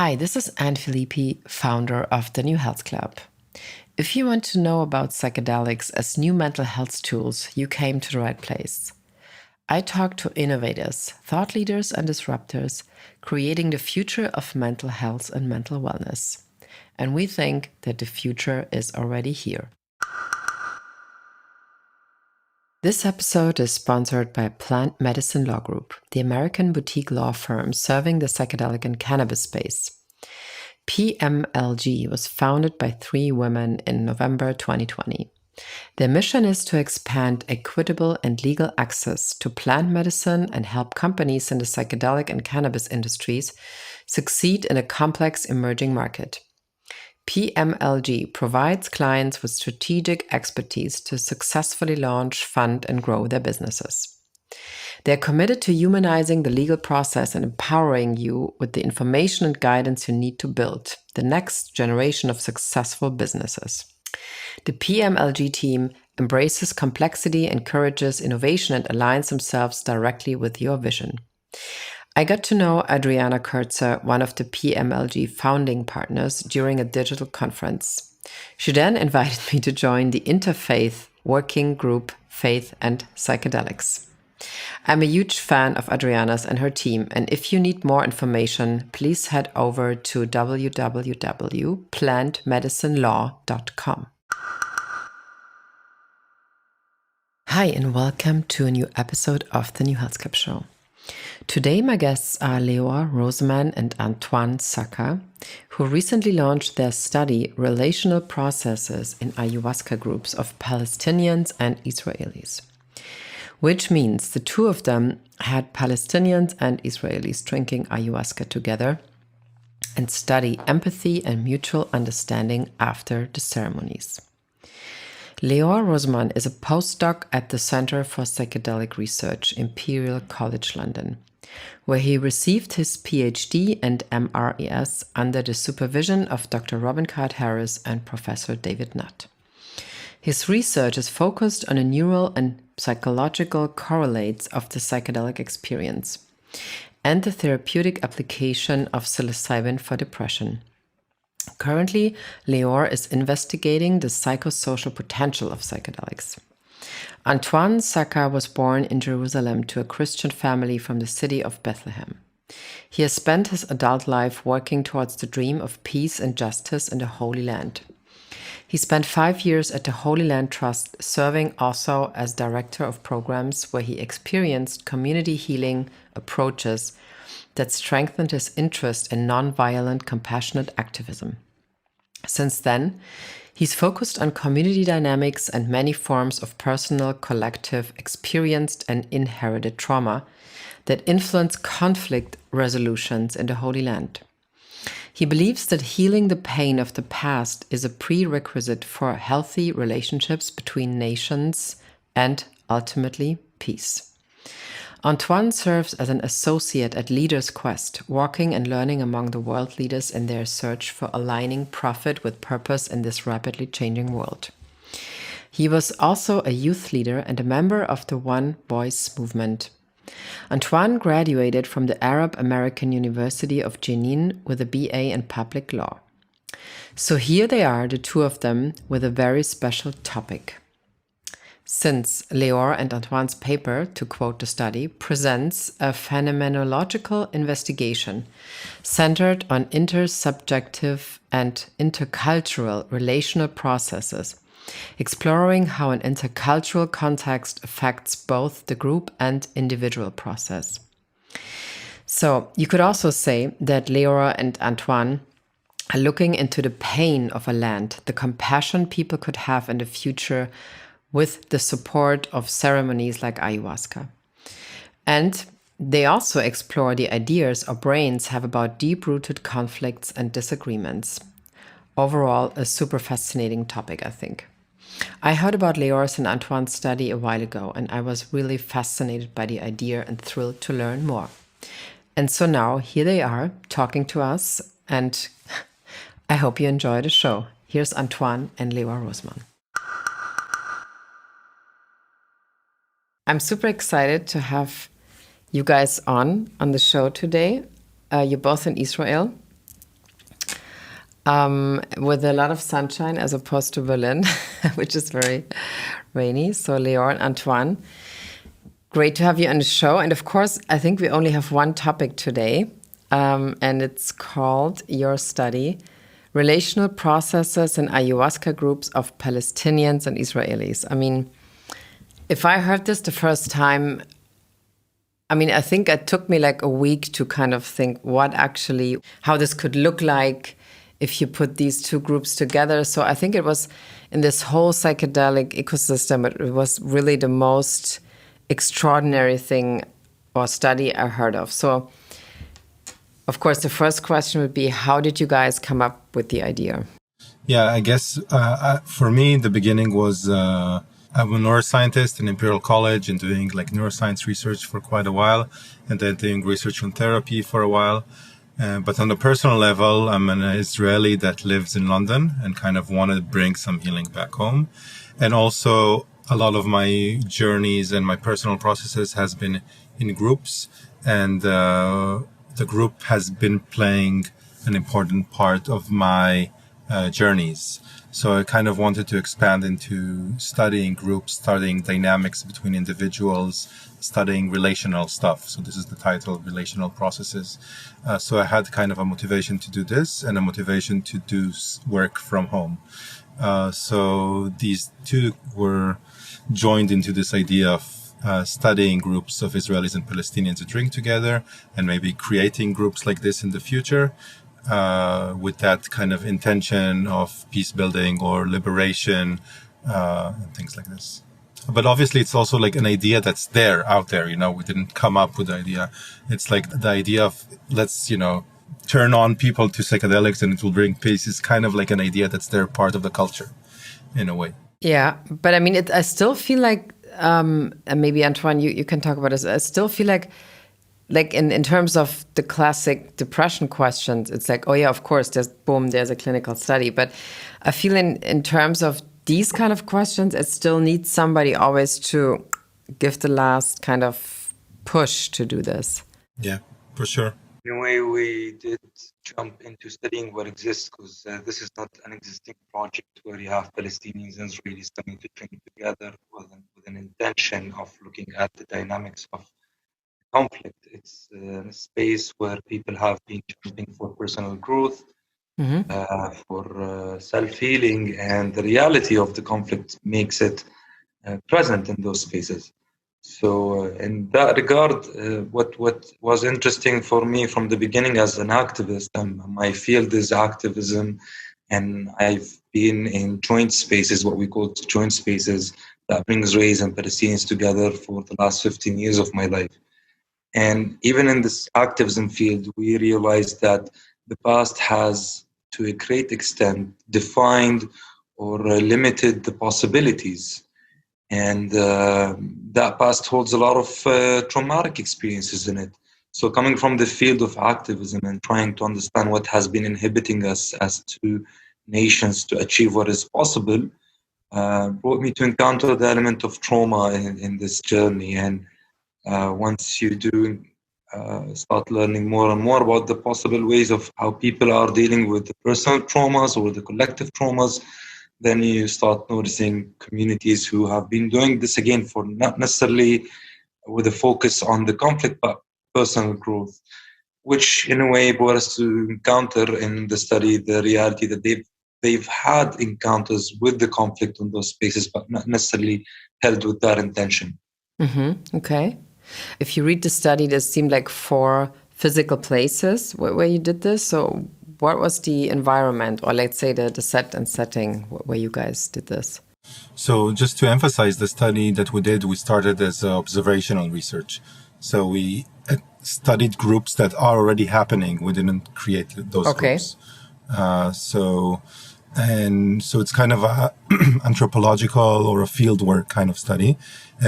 Hi, this is Anne Filippi, founder of the New Health Club. If you want to know about psychedelics as new mental health tools, you came to the right place. I talk to innovators, thought leaders, and disruptors, creating the future of mental health and mental wellness. And we think that the future is already here. This episode is sponsored by Plant Medicine Law Group, the American boutique law firm serving the psychedelic and cannabis space. PMLG was founded by 3 women in November 2020. Their mission is to expand equitable and legal access to plant medicine and help companies in the psychedelic and cannabis industries succeed in a complex emerging market. PMLG provides clients with strategic expertise to successfully launch, fund, and grow their businesses. They're committed to humanizing the legal process and empowering you with the information and guidance you need to build the next generation of successful businesses. The PMLG team embraces complexity, encourages innovation, and aligns themselves directly with your vision. I got to know Adriana Kurtzer, one of the PMLG founding partners, during a digital conference. She then invited me to join the Interfaith Working Group Faith and Psychedelics. I'm a huge fan of Adriana's and her team, and if you need more information, please head over to www.plantmedicinelaw.com. Hi, and welcome to a new episode of the New Health Club Show. Today, my guests are Leor Roseman and Antwan Saca, who recently launched their study, Relational Processes in Ayahuasca Groups of Palestinians and Israelis. Which means the two of them had Palestinians and Israelis drinking ayahuasca together and study empathy and mutual understanding after the ceremonies. Leor Roseman is a postdoc at the Center for Psychedelic Research, Imperial College London, where he received his PhD and MRES under the supervision of Dr. Robin Carhart-Harris and Professor David Nutt. His research is focused on the neural and psychological correlates of the psychedelic experience and the therapeutic application of psilocybin for depression. Currently, Leor is investigating the psychosocial potential of psychedelics. Antwan Saca was born in Jerusalem to a Christian family from the city of Bethlehem. He has spent his adult life working towards the dream of peace and justice in the Holy Land. He spent 5 years at the Holy Land Trust, serving also as director of programs where he experienced community healing approaches that strengthened his interest in nonviolent, compassionate activism. Since then, he's focused on community dynamics and many forms of personal, collective, experienced, and inherited trauma that influence conflict resolutions in the Holy Land. He believes that healing the pain of the past is a prerequisite for healthy relationships between nations and, ultimately, peace. Antwan serves as an associate at Leaders Quest, walking and learning among the world leaders in their search for aligning profit with purpose in this rapidly changing world. He was also a youth leader and a member of the One Voice movement. Antwan graduated from the Arab American University of Jenin with a BA in public law. So here they are, the two of them, with a very special topic. Since Leor and Antwan's paper, to quote the study, presents a phenomenological investigation centered on intersubjective and intercultural relational processes, exploring how an intercultural context affects both the group and individual process. So you could also say that Leor and Antwan are looking into the pain of a land, the compassion people could have in the future with the support of ceremonies like ayahuasca. And they also explore the ideas our brains have about deep-rooted conflicts and disagreements. Overall, a super fascinating topic, I think. I heard about Leor's and Antwan's study a while ago, and I was really fascinated by the idea and thrilled to learn more. And so now, here they are, talking to us, and I hope you enjoy the show. Here's Antwan and Leor Roseman. I'm super excited to have you guys on the show today. You're both in Israel. with a lot of sunshine as opposed to Berlin, which is very rainy. So, Leor and Antwan, great to have you on the show. And of course, I think we only have one topic today, and it's called your study, Relational Processes in Ayahuasca Groups of Palestinians and Israelis. I mean, if I heard this the first time, I mean, I think it took me like a week to kind of think how this could look like if you put these two groups together. So I think it was in this whole psychedelic ecosystem, it was really the most extraordinary thing or study I heard of. So, of course, the first question would be, how did you guys come up with the idea? Yeah, I guess for me, the beginning was I'm a neuroscientist in Imperial College and doing like neuroscience research for quite a while, and then doing research on therapy for a while. But on the personal level, I'm an Israeli that lives in London and kind of wanted to bring some healing back home. And also a lot of my journeys and my personal processes has been in groups, and the group has been playing an important part of my journeys. So I kind of wanted to expand into studying groups, studying dynamics between individuals, studying relational stuff. So this is the title, Relational Processes. So I had kind of a motivation to do this and a motivation to do work from home. So these two were joined into this idea of studying groups of Israelis and Palestinians to drink together and maybe creating groups like this in the future. With that kind of intention of peace building or liberation, and things like this. But obviously it's also like an idea that's out there, we didn't come up with the idea. It's like the idea of let's, turn on people to psychedelics and it will bring peace is kind of like an idea that's there, part of the culture in a way. Yeah. But I mean, I still feel like, and maybe Antwan, you can talk about this. I still feel like in terms of the classic depression questions, it's like, oh yeah, of course, there's a clinical study. But I feel in terms of these kind of questions, it still needs somebody always to give the last kind of push to do this. Yeah, for sure. In a way, we did jump into studying what exists because this is not an existing project where you have Palestinians and Israelis coming to drink together with an intention of looking at the dynamics of conflict. It's a space where people have been jumping for personal growth, for self-healing, and the reality of the conflict makes it present in those spaces. So in that regard, what was interesting for me from the beginning as an activist, my field is activism, and I've been in joint spaces, what we call joint spaces, that bring Israelis and Palestinians together for the last 15 years of my life. And even in this activism field, we realized that the past has, to a great extent, defined or limited the possibilities. And that past holds a lot of traumatic experiences in it. So coming from the field of activism and trying to understand what has been inhibiting us as two nations to achieve what is possible brought me to encounter the element of trauma in this journey. And once you do start learning more and more about the possible ways of how people are dealing with the personal traumas or the collective traumas, then you start noticing communities who have been doing this again for not necessarily with a focus on the conflict, but personal growth, which in a way brought us to encounter in the study the reality that they've had encounters with the conflict in those spaces, but not necessarily held with that intention. Mm-hmm. Okay. If you read the study, there seemed like 4 physical places where you did this. So what was the environment, or let's say the set and setting where you guys did this? So just to emphasize the study that we did, we started as observational research. So we studied groups that are already happening. We didn't create those groups. So it's kind of a anthropological or a fieldwork kind of study,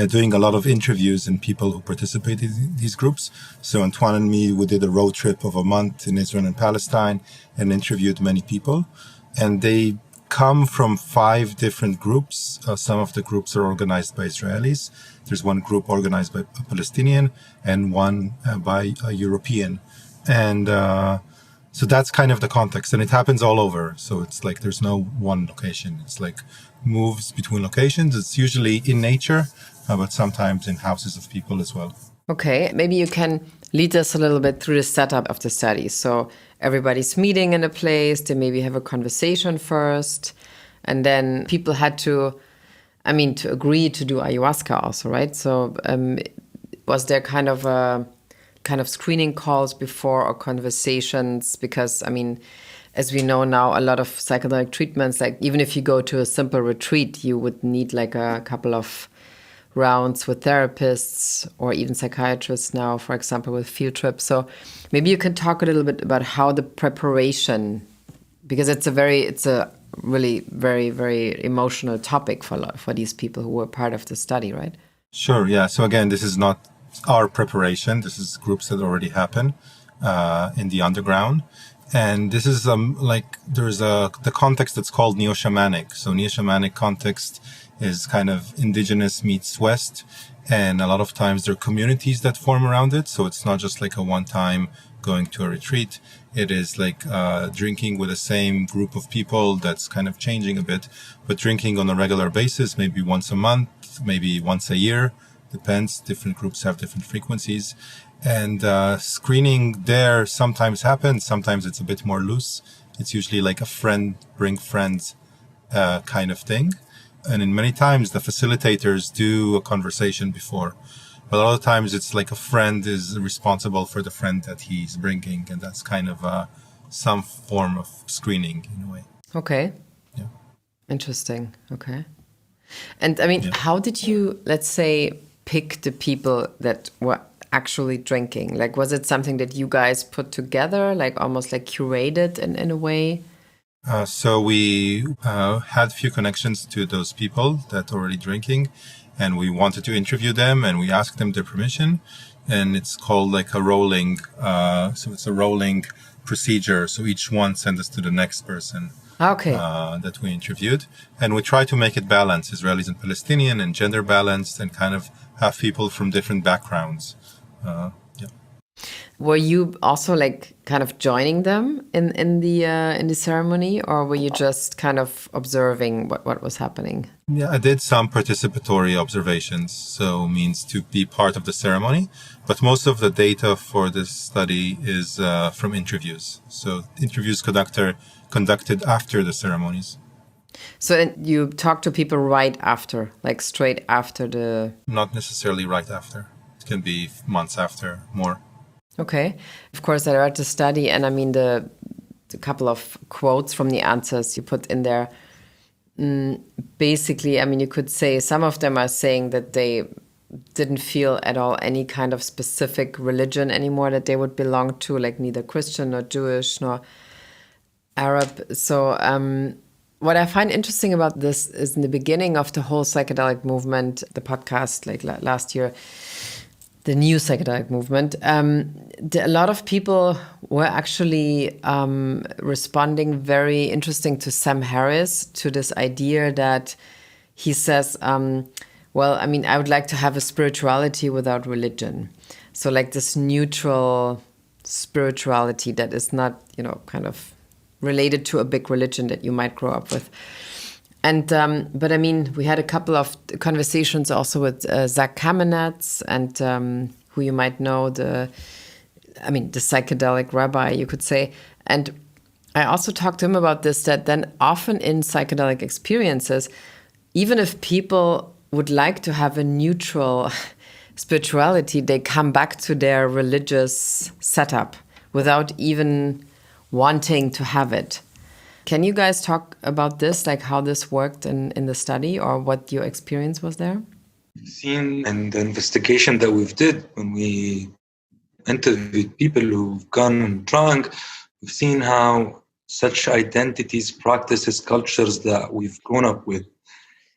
doing a lot of interviews and people who participated in these groups. So Antwan and me, we did a road trip of a month in Israel and Palestine and interviewed many people. And they come from 5 different groups. Some of the groups are organized by Israelis. There's one group organized by a Palestinian and one by a European. And So that's kind of the context, and it happens all over. So it's like there's no one location. It's like moves between locations. It's usually in nature, but sometimes in houses of people as well. Okay, maybe you can lead us a little bit through the setup of the study. So everybody's meeting in a place, they maybe have a conversation first, and then people had to agree to do ayahuasca also, right? So was there kind of screening calls before or conversations? Because, as we know now, a lot of psychedelic treatments, like even if you go to a simple retreat, you would need like a couple of rounds with therapists or even psychiatrists now, for example, with field trips. So maybe you can talk a little bit about how the preparation, because it's a really very, very emotional topic for these people who were part of the study, right? Sure, yeah. So again, this is not our preparation. This is groups that already happen in the underground. And this is there's the context that's called neo-shamanic. So neo-shamanic context is kind of indigenous meets West. And a lot of times there are communities that form around it. So it's not just like a one-time going to a retreat. It is like drinking with the same group of people that's kind of changing a bit, but drinking on a regular basis, maybe once a month, maybe once a year, depends. Different groups have different frequencies. And screening there sometimes happens. Sometimes it's a bit more loose. It's usually like a friend, bring friends kind of thing. And in many times, the facilitators do a conversation before. But a lot of times it's like a friend is responsible for the friend that he's bringing. And that's kind of some form of screening in a way. Okay. Yeah. Interesting. Okay. And how did you, let's say, pick the people that were actually drinking? Like, was it something that you guys put together, like almost like curated in a way? So we had few connections to those people that are already drinking, and we wanted to interview them, and we asked them their permission. And it's called like a rolling, so it's a rolling procedure. So each one sends us to the next person. Okay. That we interviewed. And we try to make it balanced, Israelis and Palestinian, and gender balanced, and kind of have people from different backgrounds. Yeah. Were you also like kind of joining them in the ceremony, or were you just kind of observing what was happening? Yeah, I did some participatory observations, so means to be part of the ceremony. But most of the data for this study is from interviews. So interviews conducted after the ceremonies. So you talk to people right after, like straight after the... Not necessarily right after. It can be months after, more. Okay. Of course, I read the study, and the couple of quotes from the answers you put in there. Basically, you could say some of them are saying that they didn't feel at all any kind of specific religion anymore that they would belong to, like neither Christian nor Jewish nor Arab. So what I find interesting about this is in the beginning of the whole psychedelic movement, the podcast like last year, the new psychedelic movement, a lot of people were actually responding very interesting to Sam Harris, to this idea that he says, I would like to have a spirituality without religion. So like this neutral spirituality that is not, kind of related to a big religion that you might grow up with. And but we had a couple of conversations also with Zach Kamenetz, and who you might know, the psychedelic rabbi, you could say. And I also talked to him about this, that then often in psychedelic experiences, even if people would like to have a neutral spirituality, they come back to their religious setup without even wanting to have it. Can you guys talk about this, like how this worked in the study, or what your experience was there? We've seen in the investigation that we've did when we interviewed people who've gone and drunk, we've seen how such identities, practices, cultures that we've grown up with,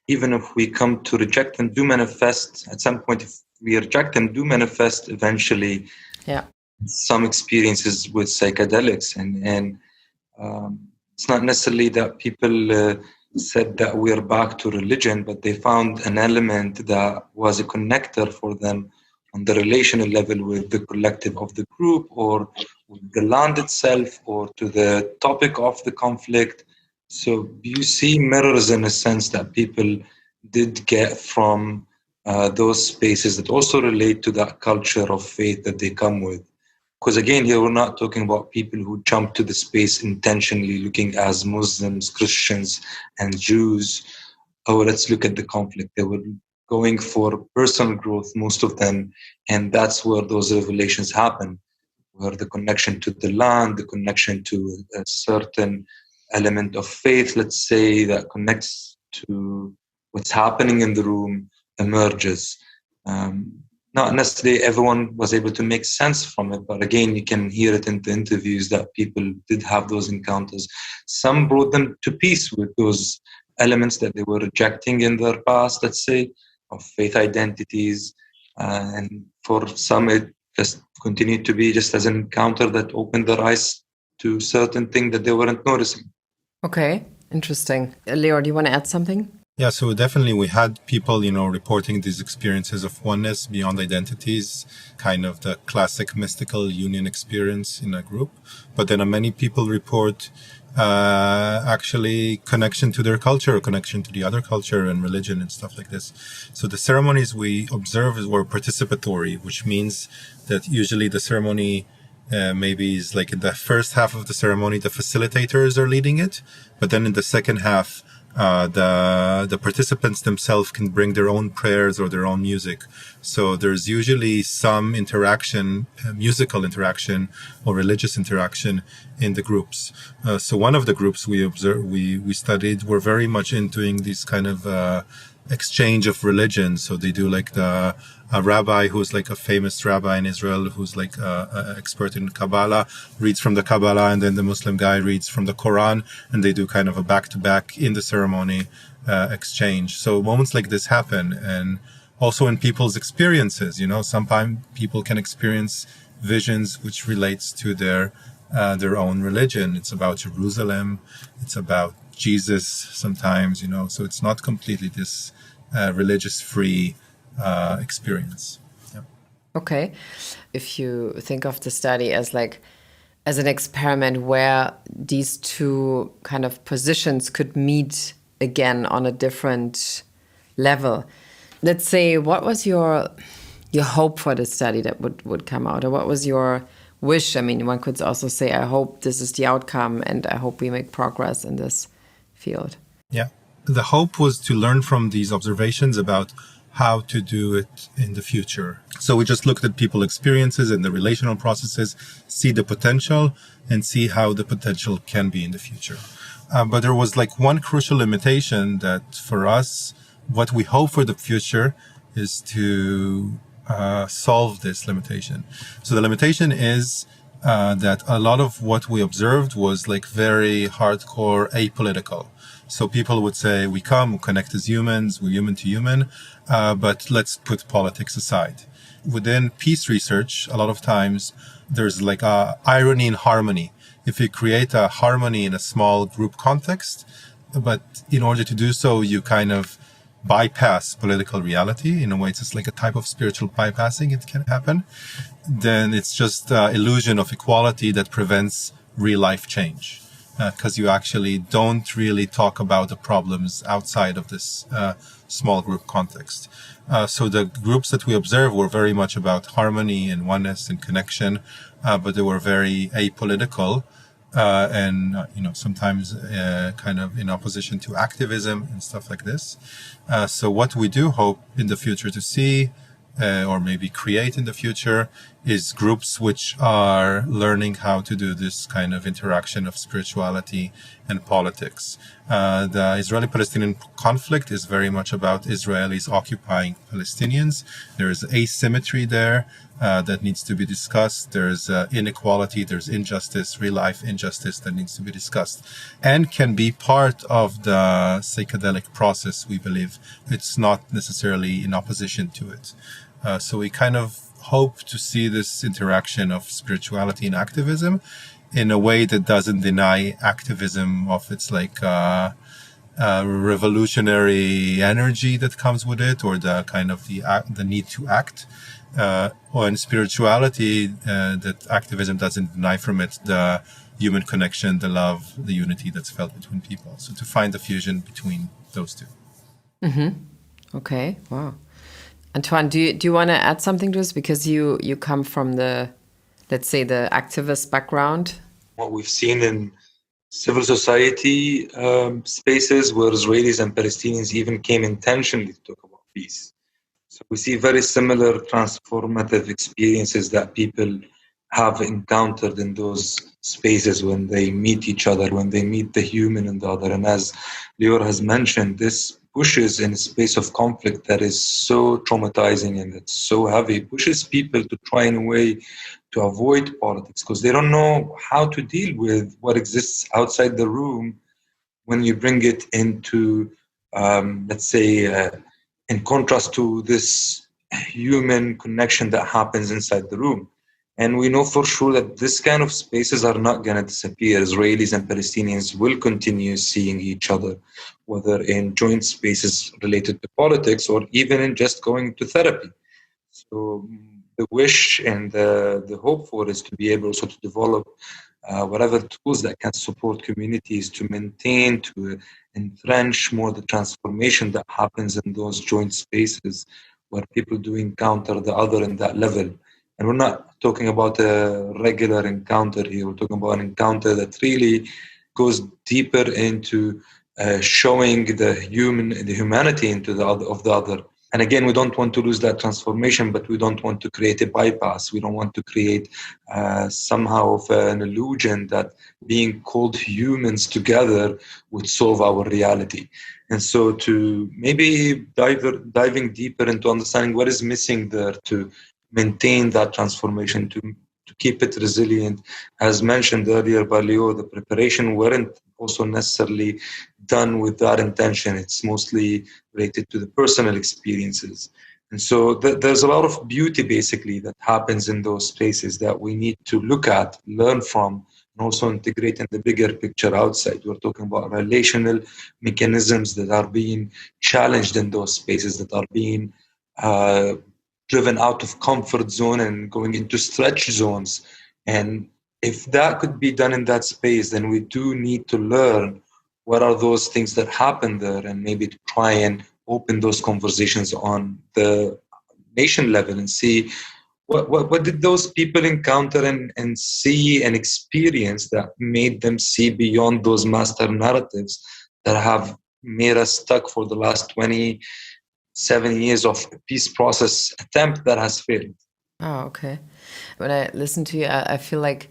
even if we come to reject and do manifest, at some point, if we reject and do manifest, eventually, some experiences with psychedelics. And it's not necessarily that people said that we're back to religion, but they found an element that was a connector for them on the relational level with the collective of the group, or with the land itself, or to the topic of the conflict. So you see mirrors in a sense that people did get from those spaces that also relate to that culture of faith that they come with. Because again, here we're not talking about people who jump to the space intentionally looking as Muslims, Christians, and Jews. Oh, let's look at the conflict. They were going for personal growth, most of them, and that's where those revelations happen, where the connection to the land, the connection to a certain element of faith, let's say, that connects to what's happening in the room emerges. Not necessarily everyone was able to make sense from it, but again, you can hear it in the interviews that people did have those encounters. Some brought them to peace with those elements that they were rejecting in their past, let's say, of faith identities. And for some, it just continued to be just as an encounter that opened their eyes to certain things that they weren't noticing. Okay, interesting. Leor, do you want to add something? Yeah, so definitely we had people, reporting these experiences of oneness beyond identities, kind of the classic mystical union experience in a group. But then many people report actually connection to their culture, or connection to the other culture and religion and stuff like this. So the ceremonies we observed were participatory, which means that usually the ceremony maybe is like in the first half of the ceremony, the facilitators are leading it, but then in the second half, the participants themselves can bring their own prayers or their own music. So there's usually some interaction, musical interaction or religious interaction in the groups. So one of the groups we studied were very much into doing these kind of exchange of religion. So they do like a rabbi who's like a famous rabbi in Israel, who's like an expert in Kabbalah, reads from the Kabbalah, and then the Muslim guy reads from the Quran, and they do kind of a back-to-back in the ceremony exchange. So moments like this happen, and also in people's experiences, sometimes people can experience visions which relates to their own religion. It's about Jerusalem, it's about Jesus sometimes, so it's not completely this religious-free experience. Yeah. Okay. If you think of the study as an experiment where these two kind of positions could meet again on a different level, let's say, what was your hope for the study that would come out, or what was your wish? I mean, one could also say, I hope this is the outcome, and I hope we make progress in this field. Yeah. The hope was to learn from these observations about how to do it in the future. So we just looked at people's experiences and the relational processes, see the potential, and see how the potential can be in the future. But there was like one crucial limitation that for us, what we hope for the future is to solve this limitation. So the limitation is that a lot of what we observed was like very hardcore apolitical. So people would say, we connect as humans, we're human to human, but let's put politics aside. Within peace research, a lot of times there's like a irony in harmony. If you create a harmony in a small group context, but in order to do so, you kind of bypass political reality. In a way, it's just like a type of spiritual bypassing. It can happen. Then it's just illusion of equality that prevents real life change. Because you actually don't really talk about the problems outside of this small group context. So the groups that we observed were very much about harmony and oneness and connection, but they were very apolitical and sometimes kind of in opposition to activism and stuff like this. So what we do hope in the future to see, or maybe create in the future, is groups which are learning how to do this kind of interaction of spirituality and politics. The Israeli-Palestinian conflict is very much about Israelis occupying Palestinians. There is asymmetry there that needs to be discussed. There's inequality, there's injustice, real-life injustice that needs to be discussed, and can be part of the psychedelic process, we believe. It's not necessarily in opposition to it. So we kind of hope to see this interaction of spirituality and activism in a way that doesn't deny activism of its like revolutionary energy that comes with it, or the kind of the need to act. Or in spirituality, that activism doesn't deny from it the human connection, the love, the unity that's felt between people. So to find the fusion between those two. Okay, wow. Antwan, do you want to add something to this? Because you come from the, let's say, the activist background. What we've seen in civil society spaces where Israelis and Palestinians even came intentionally to talk about peace. So we see very similar transformative experiences that people have encountered in those spaces when they meet each other, when they meet the human in the other. And as Leor has mentioned, this pushes in a space of conflict that is so traumatizing and it's so heavy, pushes people to try in a way to avoid politics because they don't know how to deal with what exists outside the room when you bring it into, let's say, in contrast to this human connection that happens inside the room. And we know for sure that this kind of spaces are not going to disappear. Israelis and Palestinians will continue seeing each other, whether in joint spaces related to politics or even in just going to therapy. So the wish and the hope for is to be able also to develop whatever tools that can support communities to maintain, to entrench more the transformation that happens in those joint spaces where people do encounter the other in that level. And we're not talking about a regular encounter here. We're talking about an encounter that really goes deeper into showing the humanity into the other of the other. And again, we don't want to lose that transformation, but we don't want to create a bypass. We don't want to create somehow of an illusion that being called humans together would solve our reality. And so to maybe diving deeper into understanding what is missing there to maintain that transformation, to keep it resilient. As mentioned earlier by Leo, the preparation weren't also necessarily done with that intention. It's mostly related to the personal experiences. And so there's a lot of beauty basically that happens in those spaces that we need to look at, learn from, and also integrate in the bigger picture outside. We're talking about relational mechanisms that are being challenged in those spaces, that are being driven out of comfort zone and going into stretch zones. And if that could be done in that space, then we do need to learn what are those things that happen there and maybe to try and open those conversations on the nation level and see what did those people encounter and see and experience that made them see beyond those master narratives that have made us stuck for the last 27 years of a peace process attempt that has failed. Oh, okay. When I listen to you, I feel like,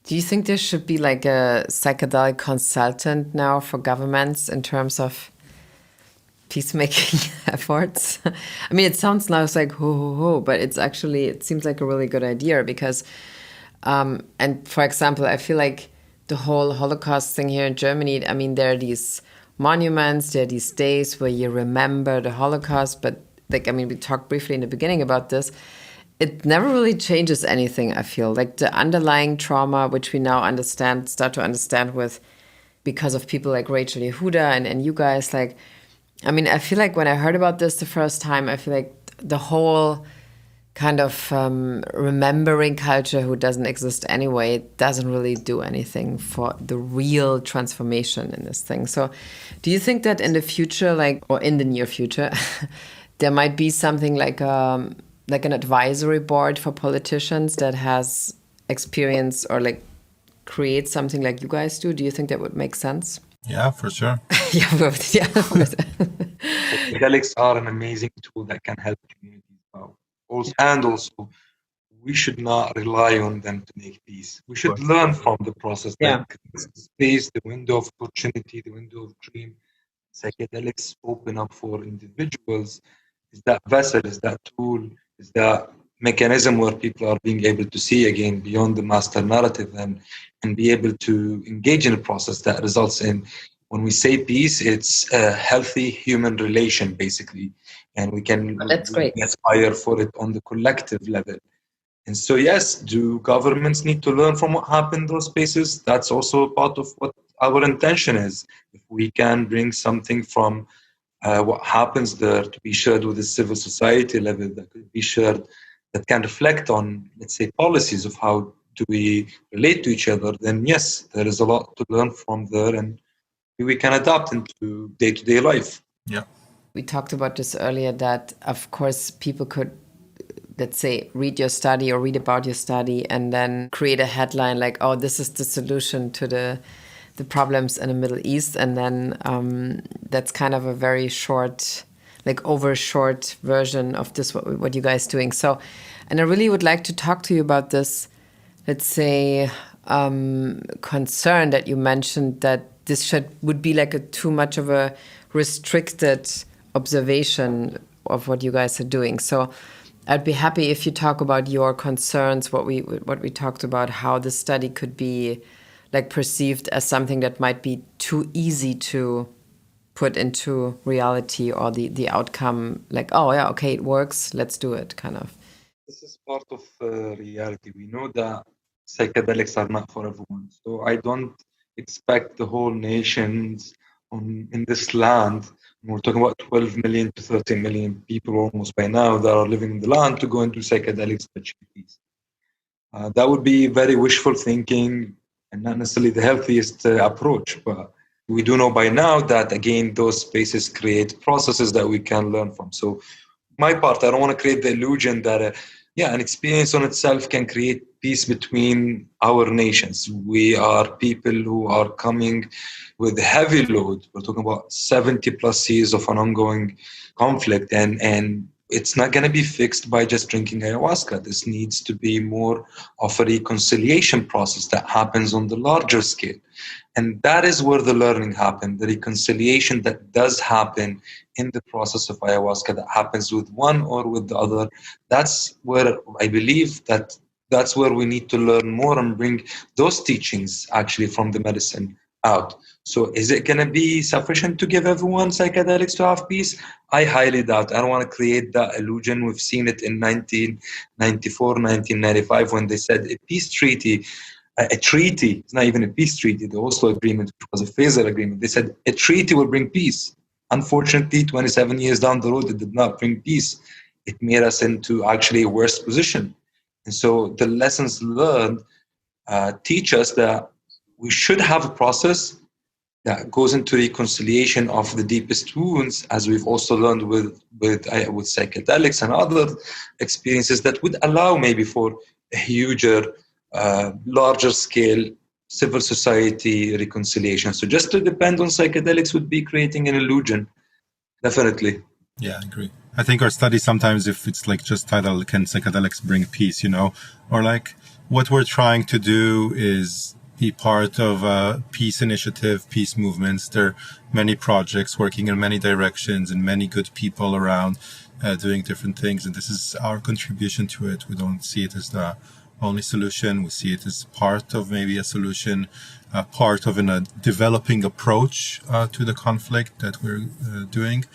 do you think there should be like a psychedelic consultant now for governments in terms of peacemaking efforts? I mean, it sounds now like ho, ho, ho, but it seems like a really good idea because, and for example, I feel like the whole Holocaust thing here in Germany, I mean, there are these monuments, there are these days where you remember the Holocaust, but like, I mean, we talked briefly in the beginning about this. It never really changes anything, I feel. Like the underlying trauma, which we now start to understand with, because of people like Rachel Yehuda and you guys, like, I mean, I feel like when I heard about this the first time, I feel like the whole kind of remembering culture who doesn't exist anyway doesn't really do anything for the real transformation in this thing. So do you think that in the future, like, or in the near future, there might be something like an advisory board for politicians that has experience or like create something like you guys do? Do you think that would make sense? Yeah, for sure. Psychedelics are an amazing tool that can help communities out. Also, we should not rely on them to make peace. We should learn from the process. Yeah. Like space, the window of opportunity, the window of dream. Psychedelics open up for individuals. Is that vessel, is that tool, is that mechanism where people are being able to see again beyond the master narrative and be able to engage in a process that results in, when we say peace, it's a healthy human relation, basically. And we can aspire for it on the collective level. And so, yes, do governments need to learn from what happened in those spaces? That's also part of what our intention is. If we can bring something from what happens there to be shared with the civil society level, that could be shared, that can reflect on, let's say, policies of how do we relate to each other, then yes, there is a lot to learn from there, and we can adapt into day-to-day life. Yeah. We talked about this earlier, that of course people could, let's say, read your study or read about your study and then create a headline like, oh, this is the solution to the problems in the Middle East. And then that's kind of a very short, like over short version of this, what you guys doing. So, and I really would like to talk to you about this, let's say, concern that you mentioned, that this would be like too much of a restricted observation of what you guys are doing. So I'd be happy if you talk about your concerns, what we talked about, how the study could be like perceived as something that might be too easy to put into reality, or the outcome like, oh yeah, okay, it works, let's do it, kind of. This is part of reality. We know that psychedelics are not for everyone. So I don't expect the whole nations in this land, we're talking about 12 million to 13 million people almost by now that are living in the land, to go into psychedelics specialties. That would be very wishful thinking and not necessarily the healthiest approach. But we do know by now that, again, those spaces create processes that we can learn from. So my part, I don't want to create the illusion that an experience on itself can create peace between our nations. We are people who are coming with heavy load. We're talking about 70 plus years of an ongoing conflict, and it's not going to be fixed by just drinking ayahuasca. This needs to be more of a reconciliation process that happens on the larger scale. And that is where the learning happens, the reconciliation that does happen in the process of ayahuasca, that happens with one or with the other. That's where I believe that's where we need to learn more and bring those teachings actually from the medicine out. So is it going to be sufficient to give everyone psychedelics to have peace? I highly doubt. I don't want to create that illusion. We've seen it in 1994, 1995, when they said a peace treaty. A treaty, it's not even a peace treaty, the Oslo Agreement, which was a phasal agreement. They said a treaty will bring peace. Unfortunately, 27 years down the road, it did not bring peace. It made us into actually a worse position. And so the lessons learned teach us that we should have a process that goes into reconciliation of the deepest wounds, as we've also learned with psychedelics and other experiences that would allow maybe for a huger, larger scale civil society reconciliation. So just to depend on psychedelics would be creating an illusion. Definitely. Yeah, I agree. I think our study sometimes, if it's like just titled, can psychedelics bring peace, or like what we're trying to do is be part of a peace initiative, peace movements. There are many projects working in many directions and many good people around doing different things. And this is our contribution to it. We don't see it as the only solution. We see it as part of maybe a solution, part of a developing approach to the conflict that we're doing.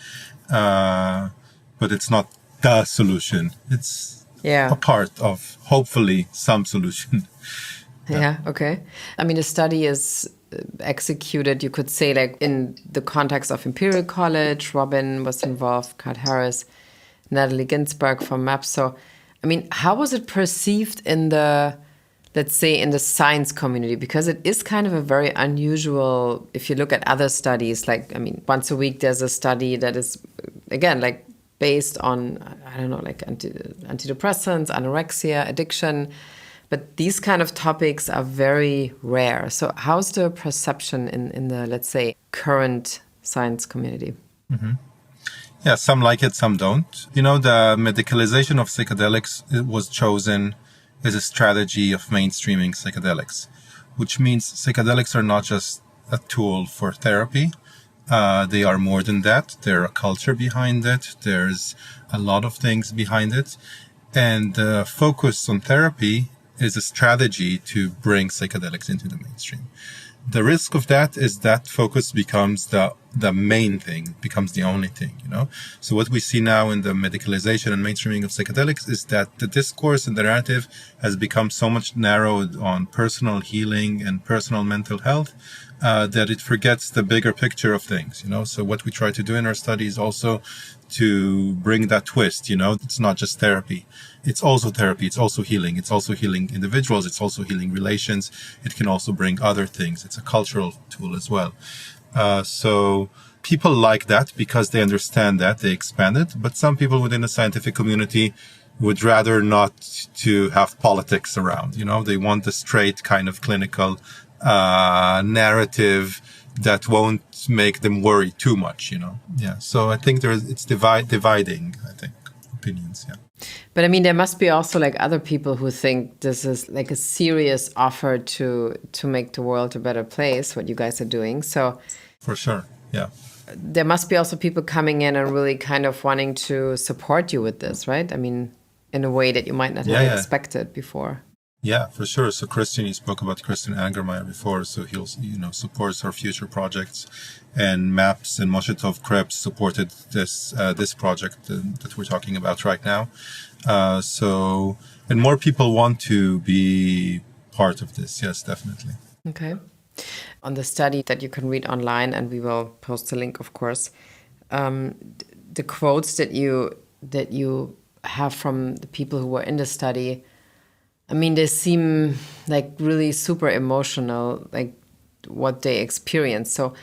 But it's not the solution. It's a part of, hopefully, some solution. Yeah, okay. I mean, the study is executed, you could say, like in the context of Imperial College. Robin was involved, Kat Harris, Natalie Ginsberg from MAPS. So, I mean, how was it perceived in the, let's say, in the science community? Because it is kind of a very unusual, if you look at other studies, like, I mean, once a week there's a study that is, again, like based on, I don't know, like antidepressants, anorexia, addiction. But these kind of topics are very rare. So how's the perception in the, let's say, current science community? Mm-hmm. Yeah, some like it, some don't. The medicalization of psychedelics was chosen as a strategy of mainstreaming psychedelics, which means psychedelics are not just a tool for therapy. They are more than that. There's a culture behind it. There's a lot of things behind it. And the focus on therapy is a strategy to bring psychedelics into the mainstream. The risk of that is that focus becomes the main thing, becomes the only thing, So what we see now in the medicalization and mainstreaming of psychedelics is that the discourse and the narrative has become so much narrowed on personal healing and personal mental health, that it forgets the bigger picture of things, So what we try to do in our study is also to bring that twist, It's not just therapy. It's also therapy. It's also healing. It's also healing individuals. It's also healing relations. It can also bring other things. It's a cultural tool as well. So people like that because they understand that, they expand it. But some people within the scientific community would rather not to have politics around, They want the straight kind of clinical narrative that won't make them worry too much, Yeah. So I think it's dividing, I think, opinions. Yeah. But I mean, there must be also like other people who think this is like a serious offer to make the world a better place, what you guys are doing. So for sure. Yeah. There must be also people coming in and really kind of wanting to support you with this, right? I mean, in a way that you might not have expected before. Yeah, for sure. So Christian, you spoke about Christian Angermeyer before, so he'll, supports our future projects, and MAPS and Moshe Tov Krebs supported this project that we're talking about right now. And more people want to be part of this. Yes, definitely. Okay. On the study that you can read online, and we will post a link, of course, the quotes that you have from the people who were in the study, I mean, they seem like really super emotional, like what they experienced. So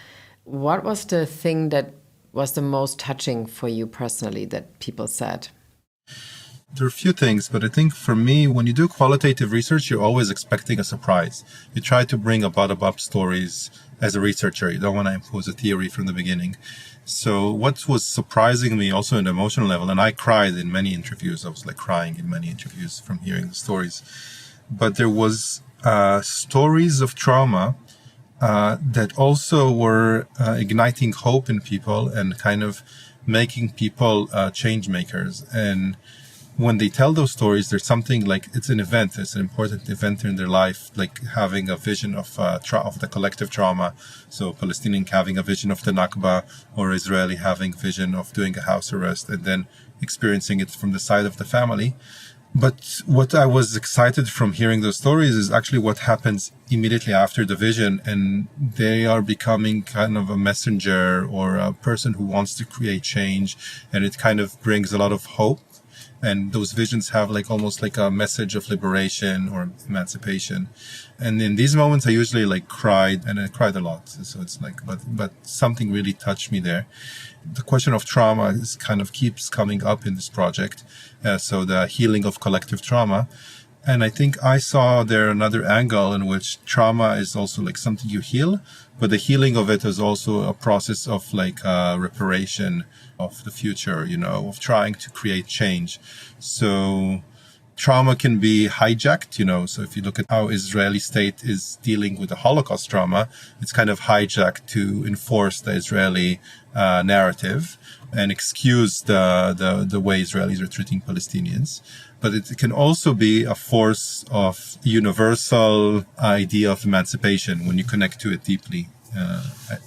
what was the thing that was the most touching for you personally that people said? There are a few things, but I think for me, when you do qualitative research, you're always expecting a surprise. You try to bring a bottom-up stories as a researcher. You don't want to impose a theory from the beginning. So what was surprising me also on the emotional level, and I cried in many interviews. I was like crying in many interviews from hearing the stories. But there was stories of trauma that also were igniting hope in people and kind of making people change makers. And when they tell those stories, there's something like it's an event. It's an important event in their life, like having a vision of the collective trauma. So Palestinian having a vision of the Nakba, or Israeli having vision of doing a house arrest and then experiencing it from the side of the family. But what I was excited from hearing those stories is actually what happens immediately after the vision, and they are becoming kind of a messenger or a person who wants to create change, and it kind of brings a lot of hope. And those visions have like almost like a message of liberation or emancipation. And in these moments, I usually like cried, and I cried a lot. So it's like, but something really touched me there. The question of trauma is kind of keeps coming up in this project. So the healing of collective trauma. And I think I saw there another angle in which trauma is also like something you heal, but the healing of it is also a process of like reparation of the future, of trying to create change. So trauma can be hijacked, so if you look at how Israeli state is dealing with the Holocaust trauma, it's kind of hijacked to enforce the Israeli narrative and excuse the way Israelis are treating Palestinians. But it can also be a force of universal idea of emancipation when you connect to it deeply,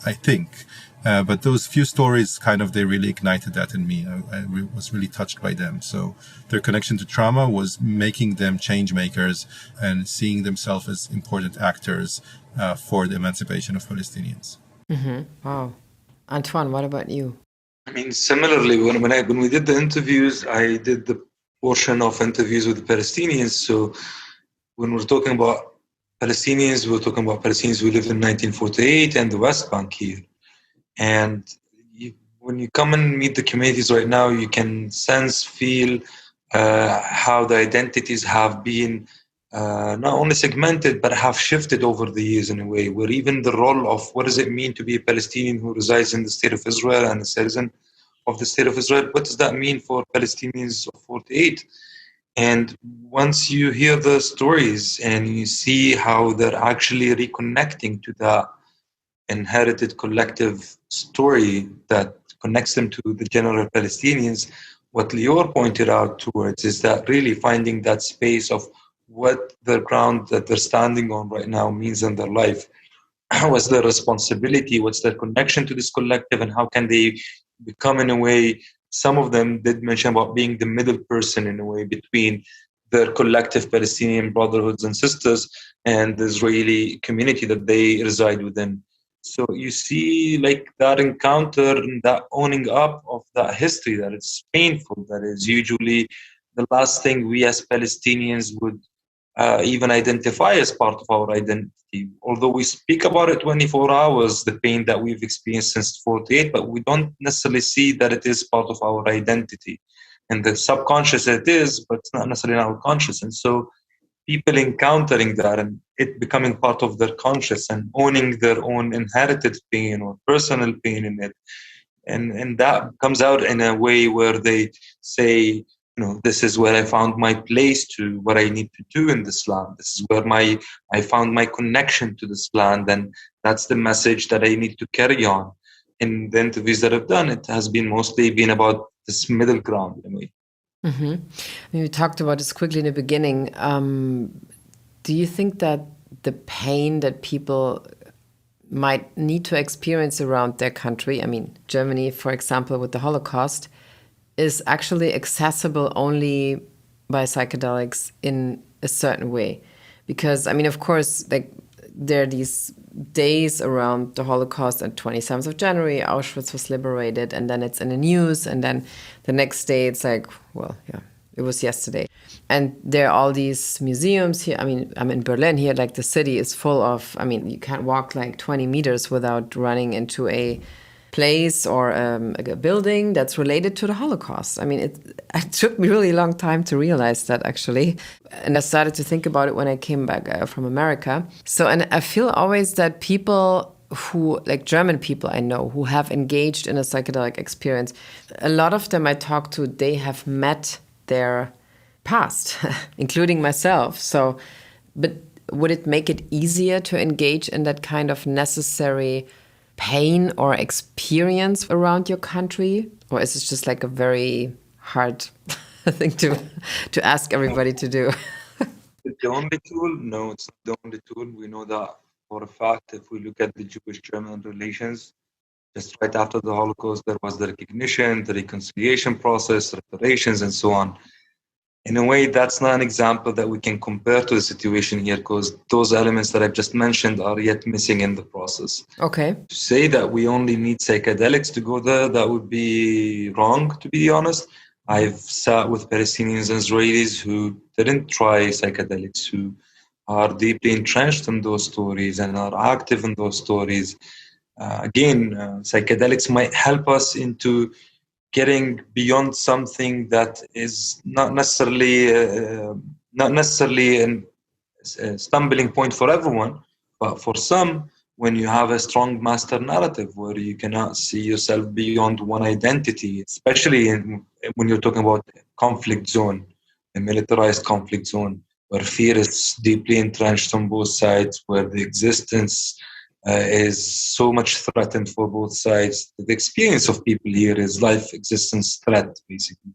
I think. But those few stories they really ignited that in me. I was really touched by them. So their connection to trauma was making them change makers and seeing themselves as important actors for the emancipation of Palestinians. Mm-hmm. Wow. Antwan, what about you? I mean, similarly, when we did the interviews, I did the portion of interviews with the Palestinians. So when we're talking about Palestinians, we're talking about Palestinians who lived in 1948 and the West Bank here. And when you come and meet the communities right now, you can feel how the identities have been not only segmented, but have shifted over the years in a way, where even the role of what does it mean to be a Palestinian who resides in the state of Israel and a citizen of the state of Israel, what does that mean for Palestinians of 48? And once you hear the stories and you see how they're actually reconnecting to that inherited collective story that connects them to the general Palestinians, what Leor pointed out towards is that really finding that space of what the ground that they're standing on right now means in their life. What's their responsibility? What's their connection to this collective? And how can they become, in a way, some of them did mention about being the middle person in a way between their collective Palestinian brotherhoods and sisters and the Israeli community that they reside within. So you see like that encounter and that owning up of that history, that it's painful, that is usually the last thing we as Palestinians would even identify as part of our identity. Although we speak about it 24 hours, the pain that we've experienced since 48, but we don't necessarily see that it is part of our identity. And the subconscious it is, but it's not necessarily in our conscious. And so people encountering that and it becoming part of their conscious and owning their own inherited pain or personal pain in it. And that comes out in a way where they say, this is where I found my place to what I need to do in this land. This is where I found my connection to this land. And that's the message that I need to carry on. In the interviews that I've done, it has been mostly been about this middle ground in a way. Mm-hmm. We talked about this quickly in the beginning. Do you think that the pain that people might need to experience around their country, I mean, Germany, for example, with the Holocaust, is actually accessible only by psychedelics in a certain way? Because, I mean, of course, like there are these days around the Holocaust on 27th of January, Auschwitz was liberated, and then it's in the news, and then the next day it's like, well, yeah, it was yesterday. And there are all these museums here. I mean, I'm in Berlin here, like the city is full of, I mean, you can't walk like 20 meters without running into a place or a building that's related to the Holocaust. I mean, it took me really a long time to realize that, actually. And I started to think about it when I came back from America. So, and I feel always that people who, like German people I know, who have engaged in a psychedelic experience, a lot of them I talk to, they have met their past, including myself. So, but would it make it easier to engage in that kind of necessary pain or experience around your country? Or is it just like a very hard thing to ask everybody to do? The only tool? No, it's not the only tool. We know that for a fact. If we look at the Jewish-German relations, just right after the Holocaust, there was the recognition, the reconciliation process, reparations, and so on. In a way, that's not an example that we can compare to the situation here, because those elements that I've just mentioned are yet missing in the process. Okay. To say that we only need psychedelics to go there, that would be wrong, to be honest. I've sat with Palestinians and Israelis who didn't try psychedelics, who are deeply entrenched in those stories and are active in those stories. Psychedelics might help us into getting beyond something that is not necessarily a stumbling point for everyone, but for some, when you have a strong master narrative where you cannot see yourself beyond one identity, especially when you're talking about conflict zone, a militarized conflict zone, where fear is deeply entrenched on both sides, where the existence is so much threatened for both sides. The experience of people here is life existence threat, basically.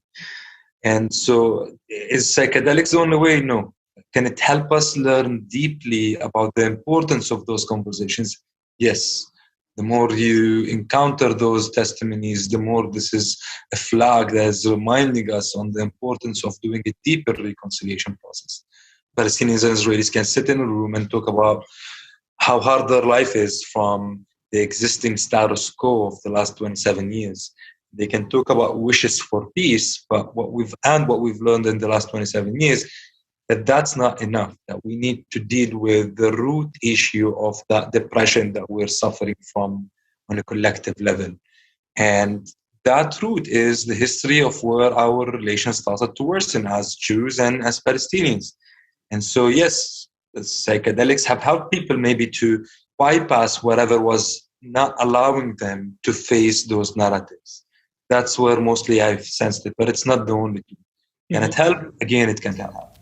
And so is psychedelics the only way? No. Can it help us learn deeply about the importance of those conversations? Yes. The more you encounter those testimonies, the more this is a flag that is reminding us on the importance of doing a deeper reconciliation process. Palestinians and Israelis can sit in a room and talk about how hard their life is from the existing status quo of the last 27 years. They can talk about wishes for peace, but what we've learned in the last 27 years, that's not enough, that we need to deal with the root issue of that depression that we're suffering from on a collective level. And that root is the history of where our relations started to worsen as Jews and as Palestinians. And so, yes, the psychedelics have helped people maybe to bypass whatever was not allowing them to face those narratives. That's where mostly I've sensed it, but it's not the only thing. Can it help? Again, it can help.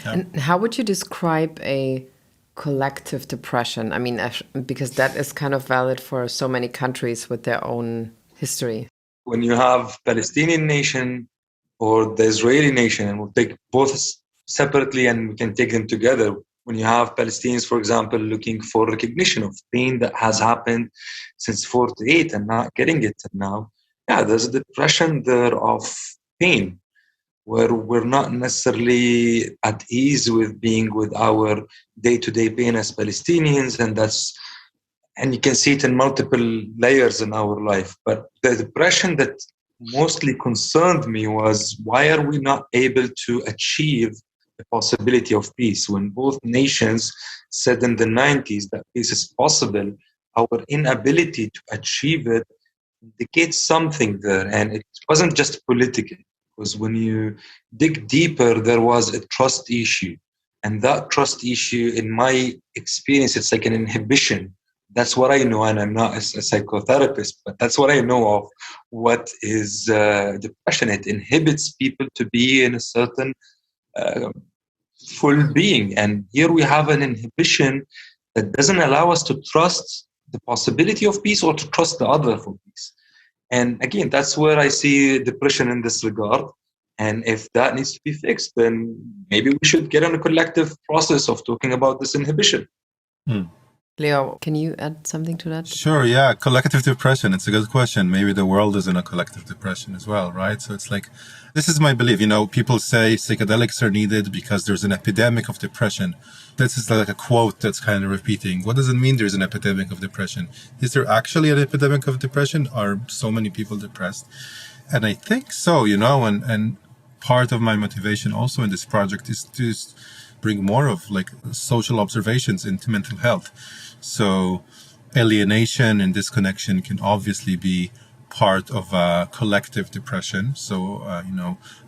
Yeah. And how would you describe a collective depression? I mean, because that is kind of valid for so many countries with their own history. When you have Palestinian nation or the Israeli nation, and we'll take both separately and we can take them together. When you have Palestinians, for example, looking for recognition of pain that has happened since 48 and not getting it now, there's a depression there of pain where we're not necessarily at ease with being with our day-to-day pain as Palestinians, and that's And you can see it in multiple layers in our life. But the depression that mostly concerned me was, why are we not able to achieve the possibility of peace when both nations said in the 90s that peace is possible? Our inability to achieve it indicates something there. And it wasn't just political, because when you dig deeper, there was a trust issue. And that trust issue, in my experience, it's like an inhibition. That's what I know, and I'm not a psychotherapist, but that's what I know of what is depression. It inhibits people to be in a certain full being. And here we have an inhibition that doesn't allow us to trust the possibility of peace or to trust the other for peace. And again, that's where I see depression in this regard. And if that needs to be fixed, then maybe we should get on a collective process of talking about this inhibition. Leor, can you add something to that? Sure, yeah. Collective depression, it's a good question. Maybe the world is in a collective depression as well, right? So it's like, this is my belief. People say psychedelics are needed because there's an epidemic of depression. This is like a quote that's kind of repeating. What does it mean there's an epidemic of depression? Is there actually an epidemic of depression? Are so many people depressed? And I think so, and part of my motivation also in this project is to bring more of like social observations into mental health. So alienation and disconnection can obviously be part of a collective depression. So,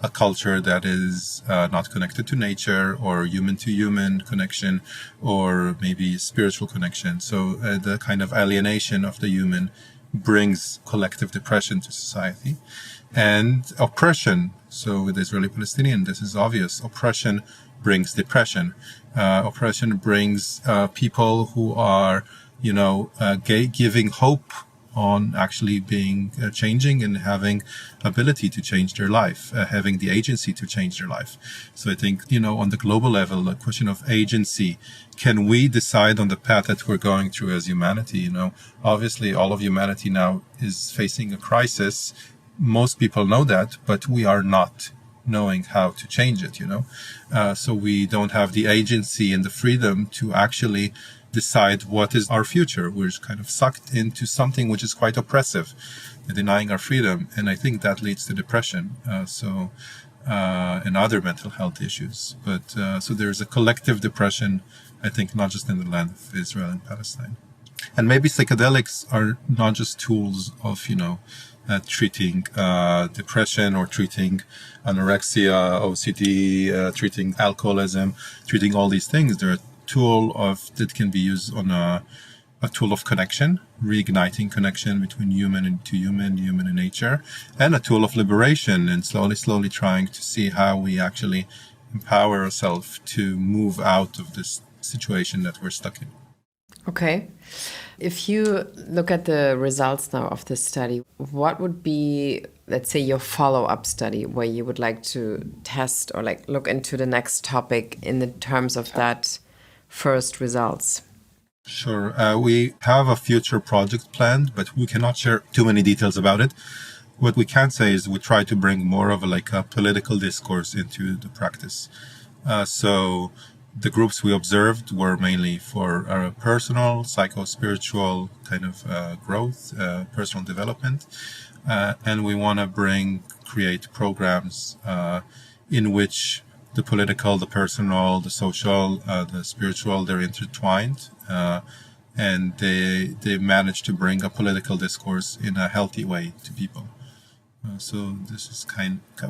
a culture that is not connected to nature or human to human connection, or maybe spiritual connection. So the kind of alienation of the human brings collective depression to society. And oppression. So with Israeli Palestinian, this is obvious. Oppression brings depression. Oppression brings people who are, giving hope on actually being changing and having ability to change their life, having the agency to change their life. So I think, on the global level, a question of agency. Can we decide on the path that we're going through as humanity? Obviously all of humanity now is facing a crisis. Most people know that, but we are not knowing how to change it, so we don't have the agency and the freedom to actually decide what is our future. We're just kind of sucked into something which is quite oppressive, denying our freedom. And I think that leads to depression. And other mental health issues. But so there's a collective depression, I think, not just in the land of Israel and Palestine. And maybe psychedelics are not just tools of, treating depression or treating anorexia, OCD, treating alcoholism, treating all these things. They're a tool that can be used on a tool of connection, reigniting connection between human and nature, and a tool of liberation, and slowly trying to see how we actually empower ourselves to move out of this situation that we're stuck in. Okay. If you look at the results now of this study, what would be, let's say, your follow-up study where you would like to test or look into the next topic in the terms of that first results? Sure. We have a future project planned, but we cannot share too many details about it. What we can say is we try to bring more of a political discourse into the practice. So the groups we observed were mainly for our personal, psycho-spiritual kind of growth, personal development. And we want to create programs in which the political, the personal, the social, the spiritual, they're intertwined. And they manage to bring a political discourse in a healthy way to people. So this is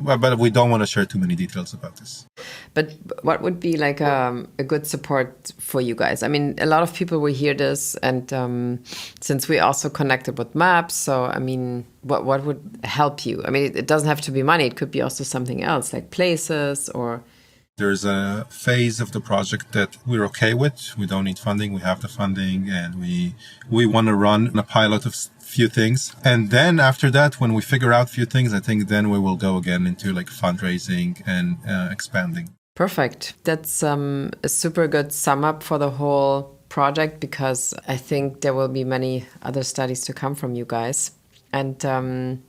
but we don't want to share too many details about this. But what would be a good support for you guys? I mean, a lot of people will hear this, and since we also connected with maps, so I mean, what would help you? I mean, it doesn't have to be money. It could be also something else, like places or... There's a phase of the project that we're okay with. We don't need funding. We have the funding, and we want to run a pilot of few things. And then after that, when we figure out few things, I think then we will go again into fundraising and expanding. Perfect. That's a super good sum up for the whole project, because I think there will be many other studies to come from you guys. And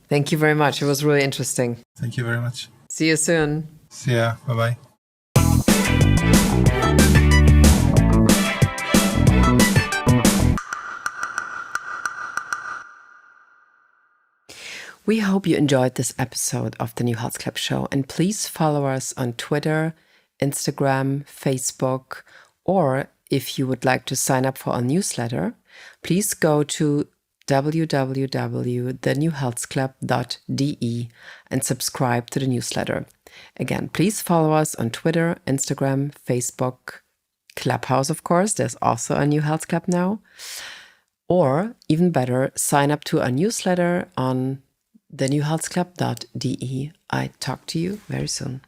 thank you very much. It was really interesting. Thank you very much. See you soon. See ya. Bye-bye. We hope you enjoyed this episode of the New Health Club Show, and please follow us on Twitter, Instagram, Facebook, or if you would like to sign up for our newsletter, please go to www.thenewhealthclub.de and subscribe to the newsletter. Again, please follow us on Twitter, Instagram, Facebook, Clubhouse, of course. There's also a New Health Club now. Or, even better, sign up to our newsletter on thenewhealthclub.de. I talk to you very soon.